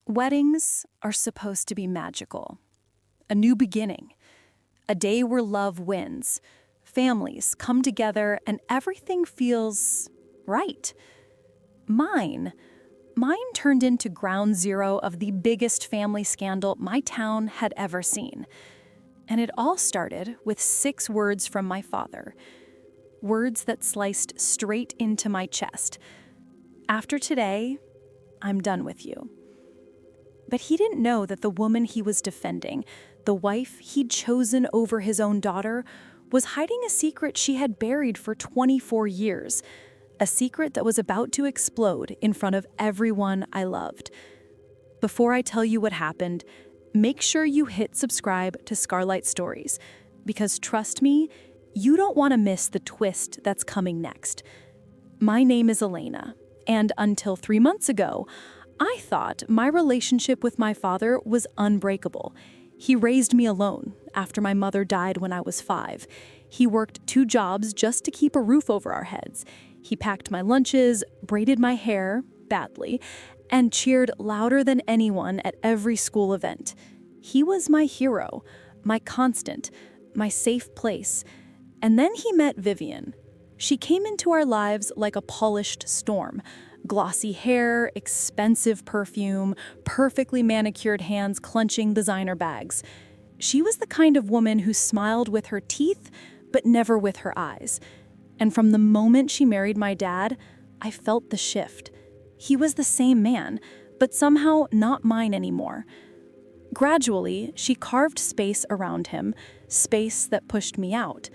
Weddings are supposed to be magical. A new beginning. A day where love wins. Families come together and everything feels right. Mine turned into ground zero of the biggest family scandal my town had ever seen. And it all started with 6 words from my father. Words that sliced straight into my chest. After today, I'm done with you. But he didn't know that the woman he was defending, the wife he'd chosen over his own daughter, was hiding a secret she had buried for 24 years. A secret that was about to explode in front of everyone I loved. Before I tell you what happened, make sure you hit subscribe to Scarlight Stories, because trust me, you don't want to miss the twist that's coming next. My name is Elena, and until 3 months ago, I thought my relationship with my father was unbreakable. He raised me alone after my mother died when I was 5. He worked 2 jobs just to keep a roof over our heads. He packed my lunches, braided my hair, badly, and cheered louder than anyone at every school event. He was my hero, my constant, my safe place. And then he met Vivian. She came into our lives like a polished storm. Glossy hair, expensive perfume, perfectly manicured hands clutching designer bags. She was the kind of woman who smiled with her teeth, but never with her eyes. And from the moment she married my dad, I felt the shift. He was the same man, but somehow not mine anymore. Gradually, she carved space around him, space that pushed me out.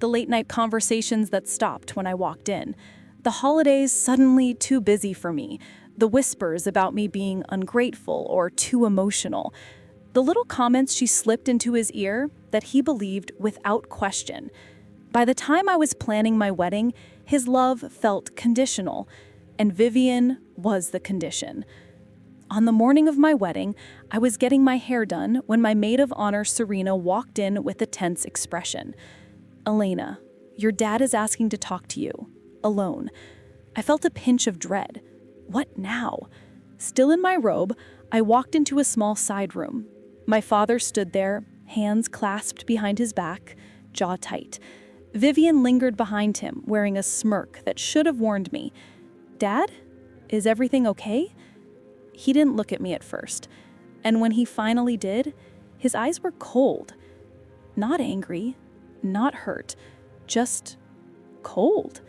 The late-night conversations that stopped when I walked in. The holidays suddenly too busy for me. The whispers about me being ungrateful or too emotional. The little comments she slipped into his ear that he believed without question. By the time I was planning my wedding, his love felt conditional, and Vivian was the condition. On the morning of my wedding, I was getting my hair done when my maid of honor, Serena, walked in with a tense expression. "Elena, your dad is asking to talk to you. Alone." I felt a pinch of dread. What now? Still in my robe, I walked into a small side room. My father stood there, hands clasped behind his back, jaw tight. Vivian lingered behind him, wearing a smirk that should have warned me. "Dad, is everything okay?" He didn't look at me at first, and when he finally did, his eyes were cold. Not angry, not hurt, just cold.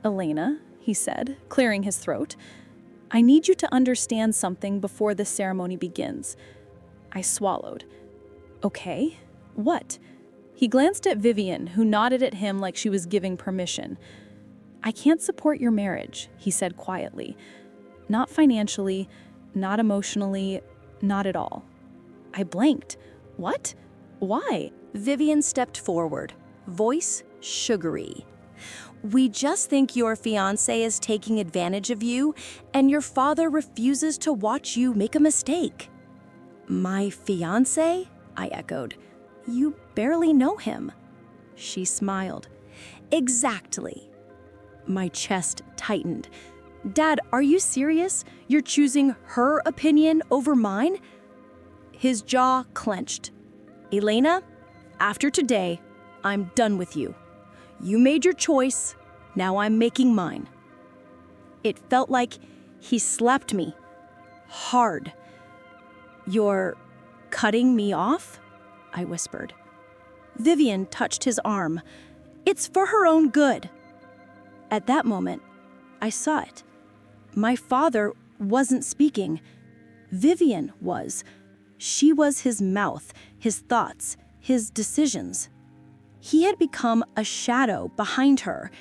"Elena," he said, clearing his throat, "I need you to understand something before the ceremony begins." I swallowed. "Okay, what?" He glanced at Vivian, who nodded at him like she was giving permission. "I can't support your marriage," he said quietly. "Not financially, not emotionally, not at all." I blanked. "What? Why?" Vivian stepped forward, voice sugary. "We just think your fiancé is taking advantage of you, and your father refuses to watch you make a mistake." "My fiancé?" I echoed. "You barely know him." She smiled. "Exactly." My chest tightened. "Dad, are you serious? You're choosing her opinion over mine?" His jaw clenched. "Elena, after today, I'm done with you. You made your choice, now I'm making mine." It felt like he slapped me. Hard. "You're cutting me off?" I whispered. Vivian touched his arm. "It's for her own good." At that moment, I saw it. My father wasn't speaking. Vivian was. She was his mouth, his thoughts, his decisions. He had become a shadow behind her,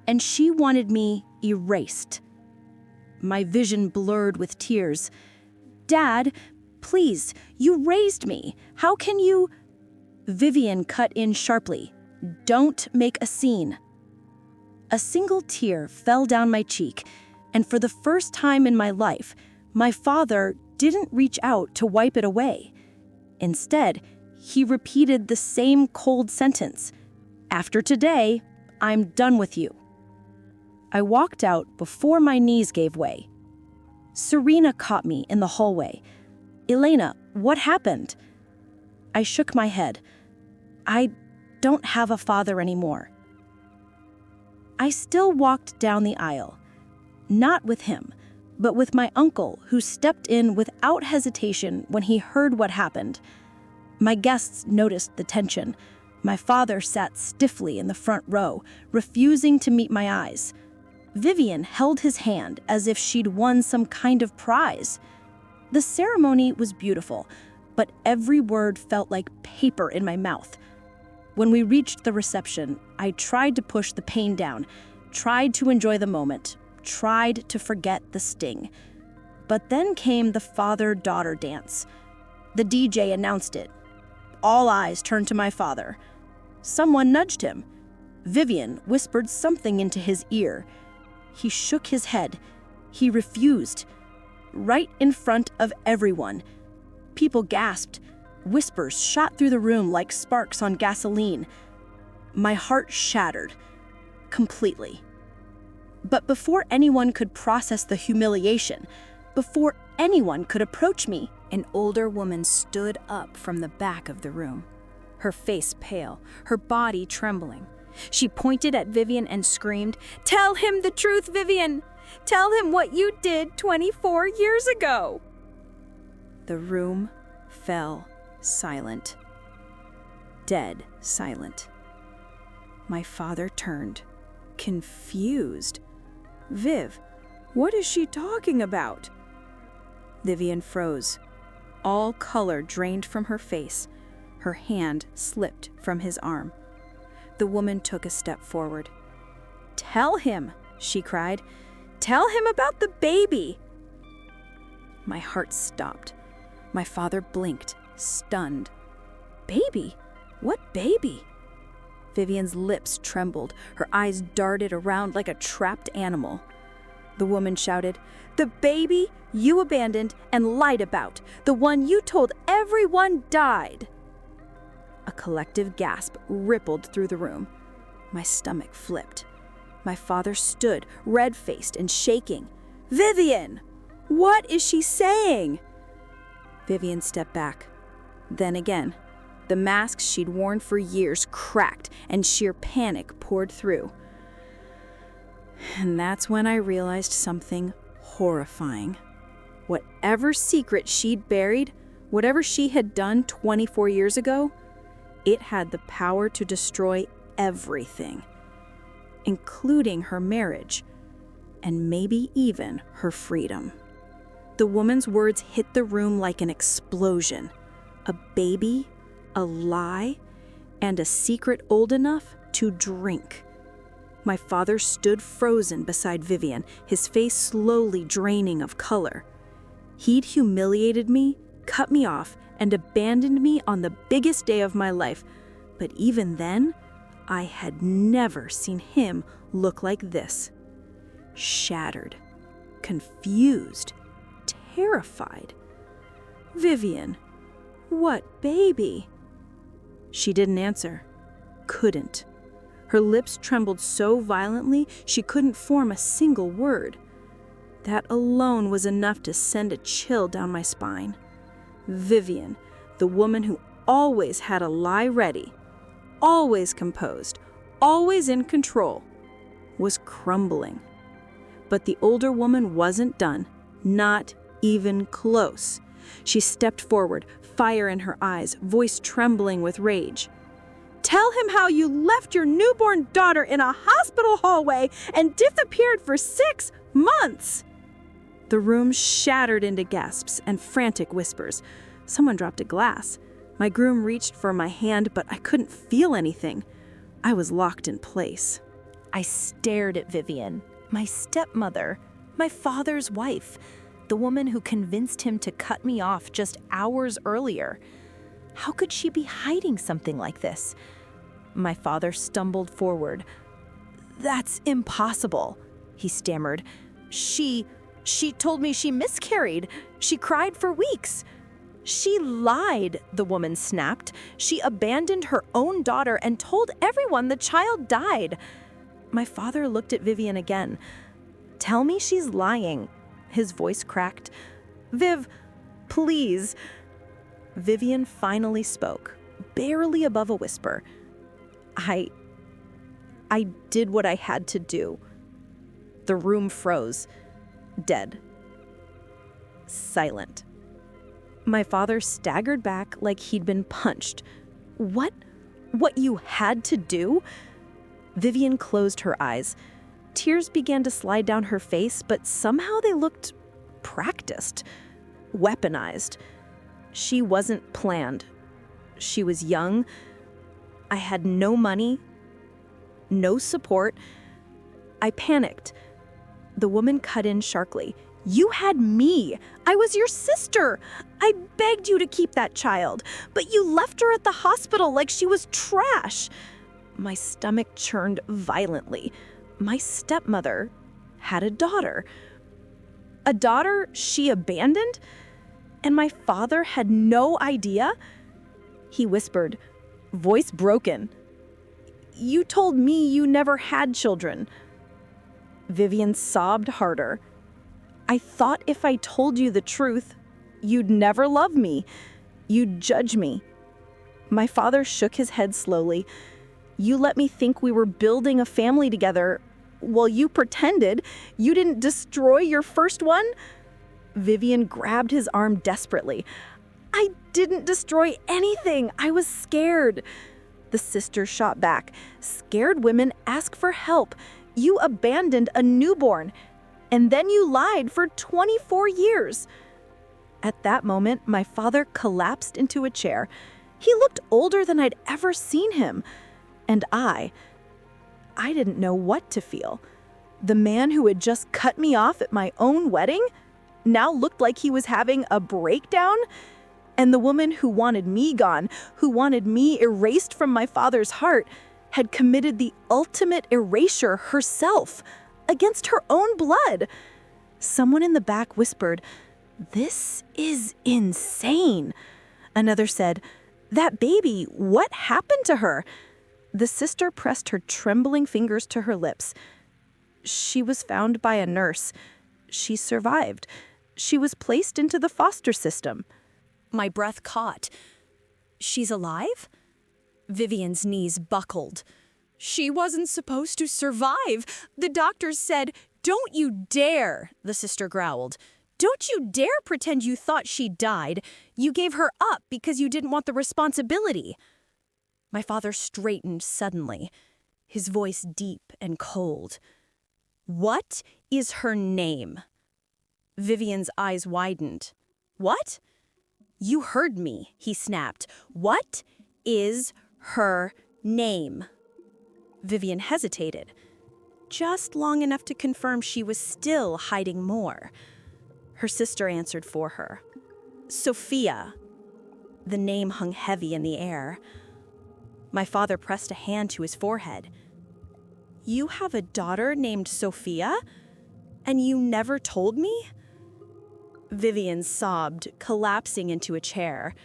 and she wanted me erased. My vision blurred with tears. "Dad, please, you raised me. How can you—" Vivian cut in sharply. "Don't make a scene." A single tear fell down my cheek, and for the first time in my life, my father didn't reach out to wipe it away. Instead, he repeated the same cold sentence. "After today, I'm done with you." I walked out before my knees gave way. Serena caught me in the hallway. "Elena, what happened?" I shook my head. "I don't have a father anymore." I still walked down the aisle. Not with him, but with my uncle, who stepped in without hesitation when he heard what happened. My guests noticed the tension. My father sat stiffly in the front row, refusing to meet my eyes. Vivian held his hand as if she'd won some kind of prize. The ceremony was beautiful, but every word felt like paper in my mouth. When we reached the reception, I tried to push the pain down, tried to enjoy the moment, tried to forget the sting. But then came the father-daughter dance. The DJ announced it. All eyes turned to my father. Someone nudged him. Vivian whispered something into his ear. He shook his head. He refused. Right in front of everyone. People gasped. Whispers shot through the room like sparks on gasoline. My heart shattered. Completely. But before anyone could process the humiliation, before anyone could approach me, An older woman stood up from the back of the room, her face pale, her body trembling. She pointed at Vivian and screamed, "Tell him the truth, Vivian! Tell him what you did 24 years ago!" The room fell silent. Dead silent. My father turned, confused. "Viv, what is she talking about?" Vivian froze. All color drained from her face. Her hand slipped from his arm. The woman took a step forward. "Tell him," she cried. "Tell him about the baby." My heart stopped. My father blinked, stunned. "Baby? What baby?" Vivian's lips trembled. Her eyes darted around like a trapped animal. The woman shouted, "The baby you abandoned and lied about, the one you told everyone died." A collective gasp rippled through the room. My stomach flipped. My father stood, red-faced and shaking. "Vivian! What is she saying?" Vivian stepped back. Then again, the mask she'd worn for years cracked and sheer panic poured through. And that's when I realized something horrifying. Whatever secret she'd buried, whatever she had done 24 years ago, it had the power to destroy everything, including her marriage, and maybe even her freedom. The woman's words hit the room like an explosion. A baby, a lie, and a secret old enough to drink. My father stood frozen beside Vivian, his face slowly draining of color. He'd humiliated me, cut me off, and abandoned me on the biggest day of my life. But even then, I had never seen him look like this. Shattered, confused, terrified. "Vivian, what baby?" She didn't answer. Couldn't. Her lips trembled so violently she couldn't form a single word. That alone was enough to send a chill down my spine. Vivian, the woman who always had a lie ready, always composed, always in control, was crumbling. But the older woman wasn't done, not even close. She stepped forward, fire in her eyes, voice trembling with rage. "Tell him how you left your newborn daughter in a hospital hallway and disappeared for 6 months!" The room shattered into gasps and frantic whispers. Someone dropped a glass. My groom reached for my hand, but I couldn't feel anything. I was locked in place. I stared at Vivian, my stepmother, my father's wife, the woman who convinced him to cut me off just hours earlier. How could she be hiding something like this? My father stumbled forward. "That's impossible," he stammered. She told me she miscarried. She cried for weeks." "She lied," the woman snapped. "She abandoned her own daughter and told everyone the child died." My father looked at Vivian again. "Tell me she's lying. His voice cracked. "Viv, please." Vivian finally spoke, barely above a whisper. I did what I had to do." The room froze. Dead. Silent. My father staggered back like he'd been punched. What you had to do?" Vivian closed her eyes. Tears began to slide down her face, but somehow they looked practiced, weaponized. She wasn't planned. She was young. I had no money, no support. I panicked. The woman cut in sharply. "You had me. I was your sister. I begged you to keep that child, but you left her at the hospital like she was trash." My stomach churned violently. My stepmother had a daughter. A daughter she abandoned? And my father had no idea? He whispered, voice broken. "You told me you never had children." Vivian sobbed harder. "I thought if I told you the truth, you'd never love me. You'd judge me." My father shook his head slowly. "You let me think we were building a family together. Well, you pretended. You didn't destroy your first one." Vivian grabbed his arm desperately. "I didn't destroy anything. I was scared." The sister shot back. "Scared women ask for help. You abandoned a newborn. And then you lied for 24 years. At that moment, my father collapsed into a chair. He looked older than I'd ever seen him. And I didn't know what to feel. The man who had just cut me off at my own wedding now looked like he was having a breakdown. And the woman who wanted me gone, who wanted me erased from my father's heart, had committed the ultimate erasure herself, against her own blood. Someone in the back whispered, "This is insane." Another said, "That baby, what happened to her?" The sister pressed her trembling fingers to her lips. "She was found by a nurse. She survived. She was placed into the foster system." My breath caught. "She's alive?" Vivian's knees buckled. "She wasn't supposed to survive. The doctors said, 'Don't you dare,'" the sister growled. "Don't you dare pretend you thought she died. You gave her up because you didn't want the responsibility." My father straightened suddenly, his voice deep and cold. "What is her name?" Vivian's eyes widened. "What?" "You heard me," he snapped. "What is her name?" Vivian hesitated, just long enough to confirm she was still hiding more. Her sister answered for her. "Sophia." The name hung heavy in the air. My father pressed a hand to his forehead. "You have a daughter named Sophia? And you never told me?" Vivian sobbed, collapsing into a chair.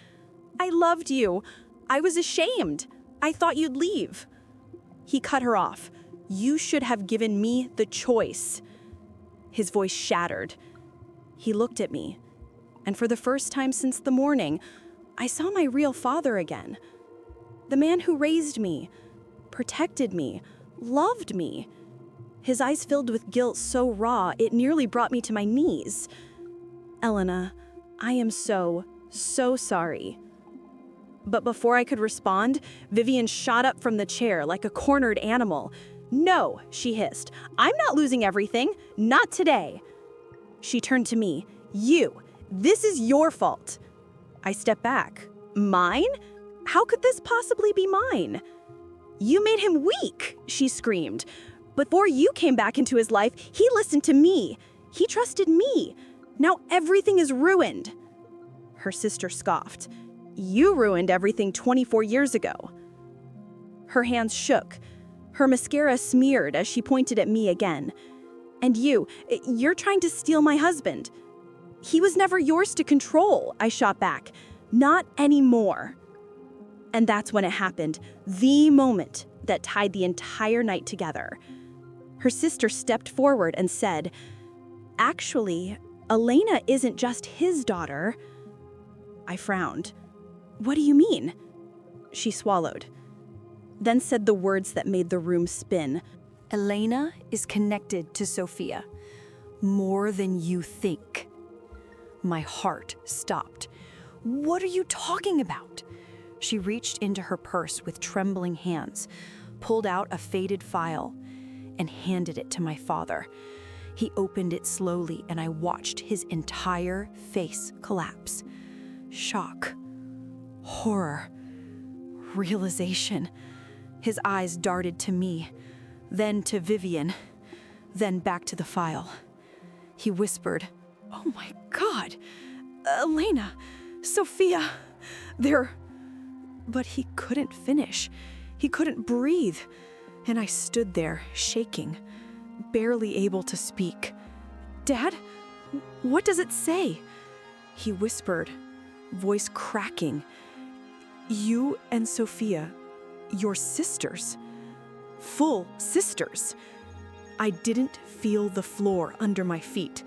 "I loved you. I was ashamed. I thought you'd leave." He cut her off. "You should have given me the choice." His voice shattered. He looked at me, and for the first time since the morning, I saw my real father again. The man who raised me, protected me, loved me. His eyes filled with guilt so raw it nearly brought me to my knees. "Elena, I am so sorry." But before I could respond, Vivian shot up from the chair like a cornered animal. "No," she hissed. "I'm not losing everything. Not today." She turned to me. This is your fault." I stepped back. "Mine? How could this possibly be mine?" "You made him weak," she screamed. "Before you came back into his life, he listened to me. He trusted me. Now everything is ruined." Her sister scoffed. "You ruined everything 24 years ago." Her hands shook. Her mascara smeared as she pointed at me again. "And you're trying to steal my husband." "He was never yours to control," I shot back. "Not anymore." And that's when it happened, the moment that tied the entire night together. Her sister stepped forward and said, "Actually, Elena isn't just his daughter. I frowned. What do you mean? She swallowed, then said the words that made the room spin. Elena is connected to Sophia more than you think. My heart stopped. What are you talking about? She reached into her purse with trembling hands, pulled out a faded file, and handed it to my father. He opened it slowly, and I watched his entire face collapse. Shock, horror, realization. His eyes darted to me, then to Vivian, then back to the file. He whispered, "Oh my God, Elena, Sophia, they're..." But he couldn't finish. He couldn't breathe. And I stood there, shaking, barely able to speak. "Dad, what does it say?" He whispered, voice cracking. "You and Sophia, your sisters. Full sisters." I didn't feel the floor under my feet.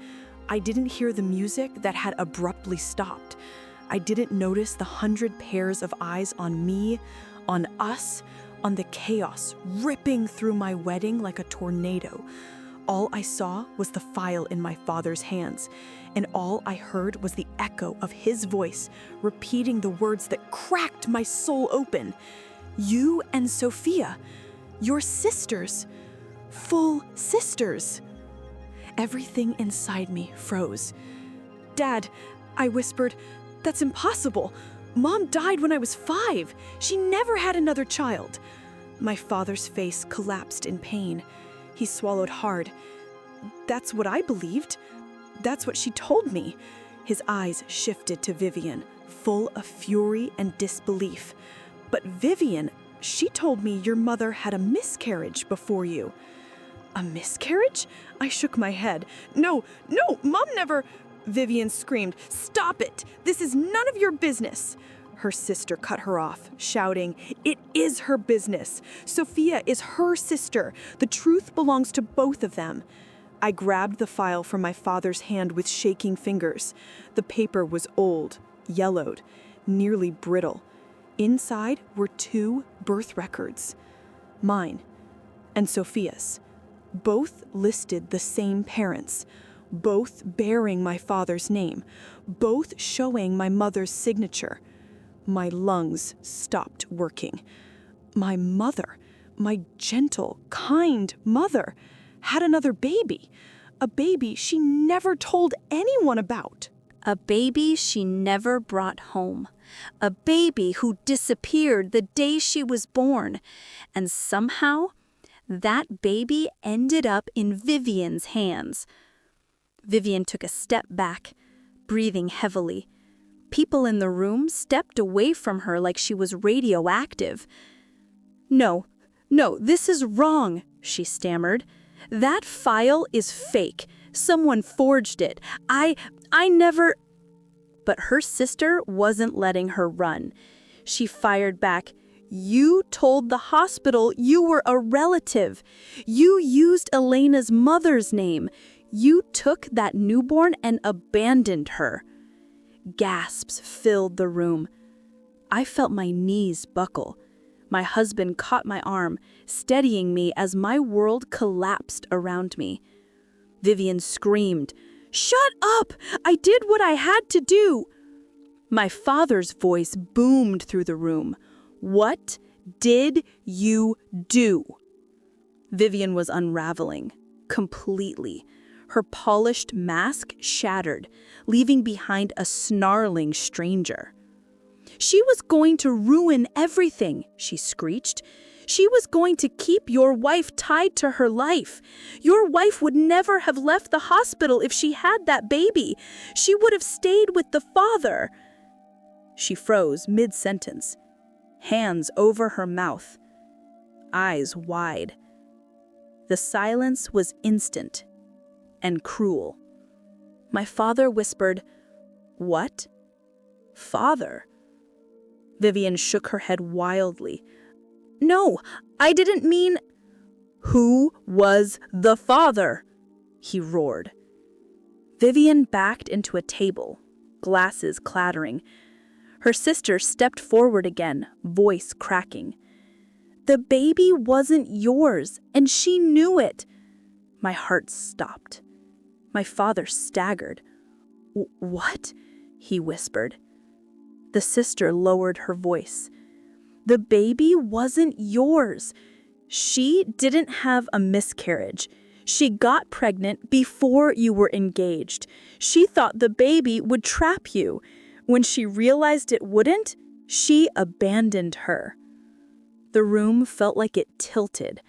I didn't hear the music that had abruptly stopped. I didn't notice the 100 pairs of eyes on me, on us, on the chaos ripping through my wedding like a tornado. All I saw was the file in my father's hands, and all I heard was the echo of his voice repeating the words that cracked my soul open. "You and Sophia, your sisters, full sisters." Everything inside me froze. "Dad," I whispered, "that's impossible. Mom died when I was 5. She never had another child." My father's face collapsed in pain. He swallowed hard. "That's what I believed. That's what she told me." His eyes shifted to Vivian, full of fury and disbelief. "But Vivian, she told me your mother had a miscarriage before you." "A miscarriage?" I shook my head. No, Mom never..." Vivian screamed, "Stop it! This is none of your business!" Her sister cut her off, shouting, "It is her business. Sophia is her sister. The truth belongs to both of them." I grabbed the file from my father's hand with shaking fingers. The paper was old, yellowed, nearly brittle. Inside were 2 birth records. Mine and Sophia's. Both listed the same parents, both bearing my father's name, both showing my mother's signature. My lungs stopped working. My mother, my gentle, kind mother, had another baby. A baby she never told anyone about. A baby she never brought home. A baby who disappeared the day she was born. And somehow, that baby ended up in Vivian's hands. Vivian took a step back, breathing heavily. People in the room stepped away from her like she was radioactive. No, this is wrong," she stammered. "That file is fake. Someone forged it. I never..." But her sister wasn't letting her run. She fired back, "You told the hospital you were a relative. You used Elena's mother's name. You took that newborn and abandoned her." Gasps filled the room. I felt my knees buckle. My husband caught my arm, steadying me as my world collapsed around me. Vivian screamed, "Shut up! I did what I had to do!" My father's voice boomed through the room. "What did you do?" Vivian was unraveling, completely. Her polished mask shattered, leaving behind a snarling stranger. "She was going to ruin everything," she screeched. "She was going to keep your wife tied to her life. Your wife would never have left the hospital if she had that baby. She would have stayed with the father." She froze mid-sentence, hands over her mouth, eyes wide. The silence was instant and cruel. My father whispered, "What? Father?" Vivian shook her head wildly. "No, I didn't mean..." "Who was the father?" he roared. Vivian backed into a table, glasses clattering. Her sister stepped forward again, voice cracking. The baby wasn't yours, and she knew it. My heart stopped. My father staggered. What? He whispered. The sister lowered her voice. The baby wasn't yours. She didn't have a miscarriage. She got pregnant before you were engaged. She thought the baby would trap you. When she realized it wouldn't, she abandoned her. The room felt like it tilted.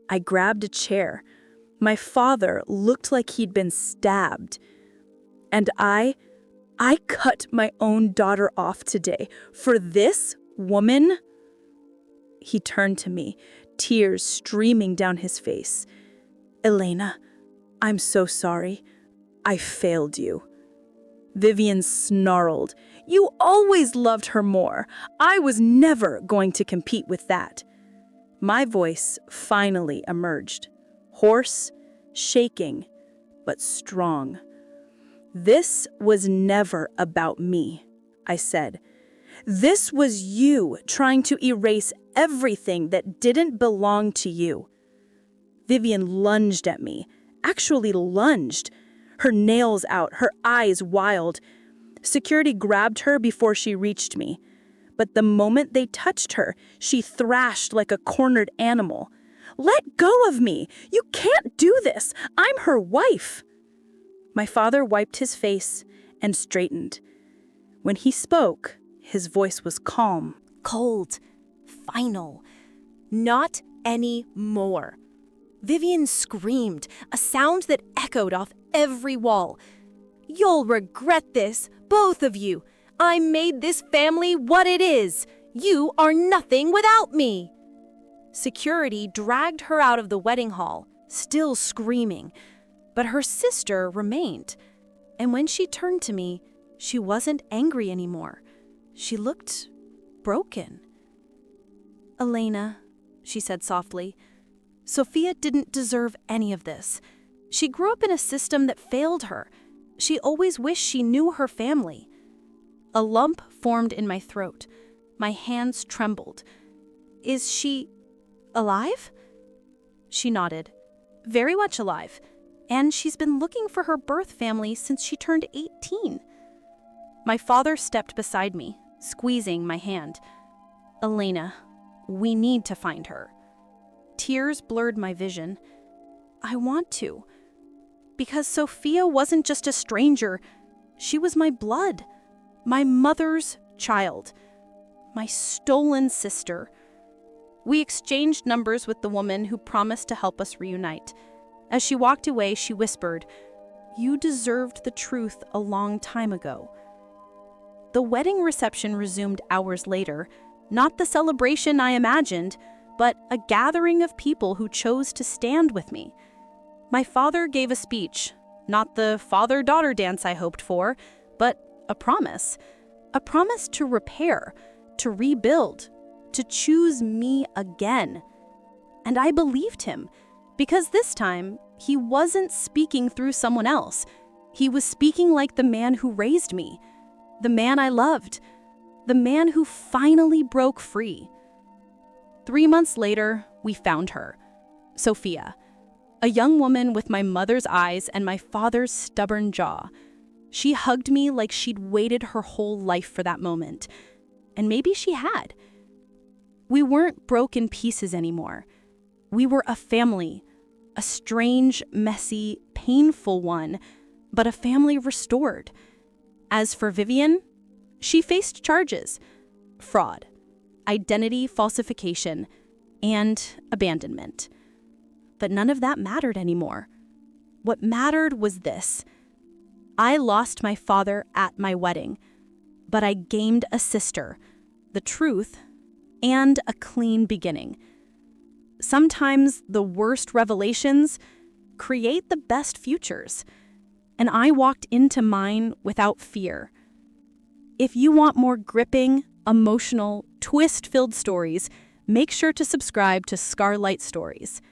I grabbed a chair. My father looked like he'd been stabbed. And I cut my own daughter off today for this woman. He turned to me, tears streaming down his face. Elena, I'm so sorry. I failed you. Vivian snarled. You always loved her more. I was never going to compete with that. My voice finally emerged. Hoarse, shaking, but strong. This was never about me, I said. This was you trying to erase everything that didn't belong to you. Vivian lunged at me, actually lunged, her nails out, her eyes wild. Security grabbed her before she reached me. But the moment they touched her, she thrashed like a cornered animal. Let go of me! You can't do this! I'm her wife! My father wiped his face and straightened. When he spoke, his voice was calm. Cold. Final. Not anymore. Vivian screamed, a sound that echoed off every wall. You'll regret this, both of you. I made this family what it is. You are nothing without me. Security dragged her out of the wedding hall, still screaming. But her sister remained. And when she turned to me, she wasn't angry anymore. She looked broken. Elena, she said softly, Sophia didn't deserve any of this. She grew up in a system that failed her. She always wished she knew her family. A lump formed in my throat. My hands trembled. Is she alive? She nodded. Very much alive. And she's been looking for her birth family since she turned 18. My father stepped beside me, squeezing my hand. Elena, we need to find her. Tears blurred my vision. I want to. Because Sophia wasn't just a stranger. She was my blood. My mother's child. My stolen sister. We exchanged numbers with the woman who promised to help us reunite. As she walked away, she whispered, You deserved the truth a long time ago. The wedding reception resumed hours later, not the celebration I imagined, but a gathering of people who chose to stand with me. My father gave a speech, not the father-daughter dance I hoped for, but a promise to repair, to rebuild, to choose me again. And I believed him, because this time, he wasn't speaking through someone else. He was speaking like the man who raised me, the man I loved, the man who finally broke free. 3 months later, we found her, Sophia, a young woman with my mother's eyes and my father's stubborn jaw. She hugged me like she'd waited her whole life for that moment. And maybe she had. We weren't broken pieces anymore. We were a family, a strange, messy, painful one, but a family restored. As for Vivian, she faced charges: fraud, identity falsification, and abandonment. But none of that mattered anymore. What mattered was this. I lost my father at my wedding, but I gained a sister, the truth, and a clean beginning. Sometimes the worst revelations create the best futures, and I walked into mine without fear. If you want more gripping, emotional, twist-filled stories, make sure to subscribe to Scarlight Stories.